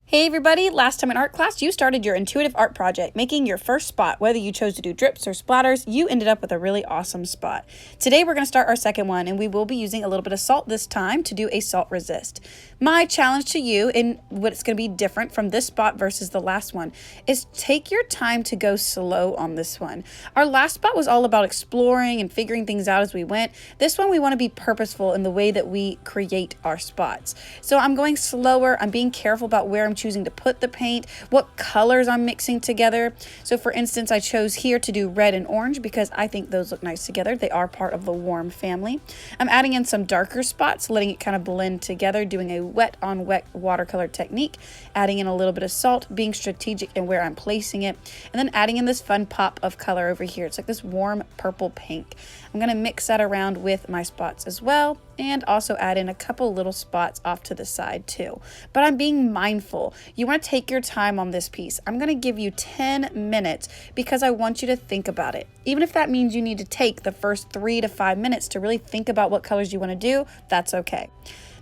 Hey everybody, last time in art class you started your intuitive art project, making your first spot. Whether you chose to do drips or splatters, you ended up with a really awesome spot. Today we're going to start our second one, and we will be using a little bit of salt this time to do a salt resist. My challenge to you, and what's going to be different from this spot versus the last one, is take your time to go slow on this one. Our last spot was all about exploring and figuring things out as we went. This one we want to be purposeful in the way that we create our spots. So I'm going slower, I'm being careful about where I'm choosing to put the paint, what colors I'm mixing together. So for instance, I chose here to do red and orange because I think those look nice together. They are part of the warm family. I'm adding in some darker spots, letting it kind of blend together, doing a wet on wet watercolor technique, adding in a little bit of salt, being strategic in where I'm placing it, and then adding in this fun pop of color over here. It's like this warm purple pink. I'm going to mix that around with my spots as well, and also add in a couple little spots off to the side too. But I'm being mindful. You want to take your time on this piece. I'm going to give you 10 minutes because I want you to think about it. Even if that means you need to take the first 3 to 5 minutes to really think about what colors you want to do, that's okay.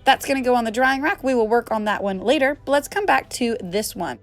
That's going to go on the drying rack. We will work on that one later, but let's come back to this one.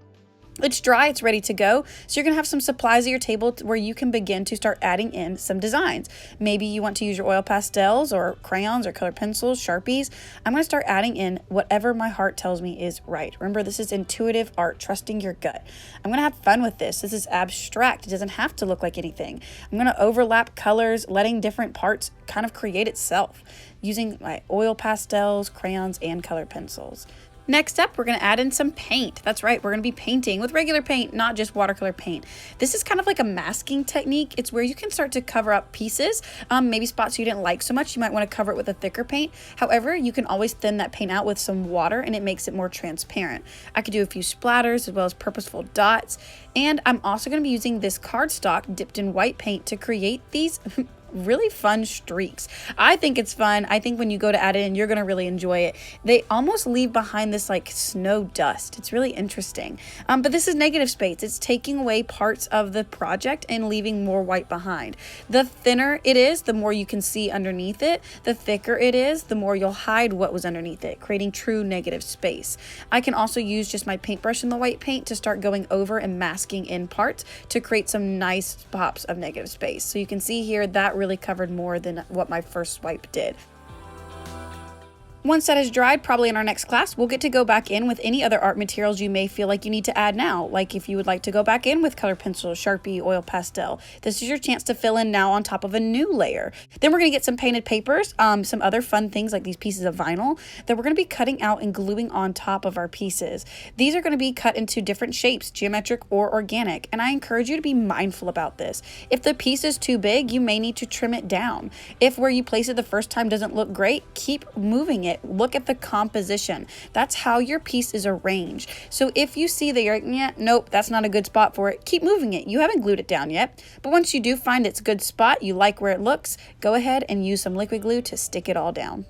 It's dry, it's ready to go. So you're gonna have some supplies at your table where you can begin to start adding in some designs. Maybe you want to use your oil pastels or crayons or colored pencils, Sharpies. I'm gonna start adding in whatever my heart tells me is right. Remember, this is intuitive art, trusting your gut. I'm gonna have fun with this. This is abstract. It doesn't have to look like anything. I'm gonna overlap colors, letting different parts kind of create itself, using my oil pastels, crayons, and colored pencils. Next up, we're going to add in some paint. That's right, we're going to be painting with regular paint, not just watercolor paint. This is kind of like a masking technique. It's where you can start to cover up pieces, maybe spots you didn't like so much. You might want to cover it with a thicker paint. However, you can always thin that paint out with some water and it makes it more transparent. I could do a few splatters as well as purposeful dots. And I'm also going to be using this cardstock dipped in white paint to create these really fun streaks. I think it's fun. I think when you go to add it in, you're going to really enjoy it. They almost leave behind this like snow dust. It's really interesting. But this is negative space. It's taking away parts of the project and leaving more white behind. The thinner it is, the more you can see underneath it. The thicker it is, the more you'll hide what was underneath it, creating true negative space. I can also use just my paintbrush and the white paint to start going over and masking in parts to create some nice pops of negative space. So you can see here that really covered more than what my first swipe did. Once that is dried, probably in our next class, we'll get to go back in with any other art materials you may feel like you need to add now. Like if you would like to go back in with colored pencil, Sharpie, oil pastel. This is your chance to fill in now on top of a new layer. Then we're going to get some painted papers, some other fun things like these pieces of vinyl that we're going to be cutting out and gluing on top of our pieces. These are going to be cut into different shapes, geometric or organic, and I encourage you to be mindful about this. If the piece is too big, you may need to trim it down. If where you place it the first time doesn't look great, keep moving it. Look at the composition. That's how your piece is arranged. So if you see that you're like, yeah, nope, that's not a good spot for it, keep moving it. You haven't glued it down yet. But once you do find it's a good spot, you like where it looks, go ahead and use some liquid glue to stick it all down.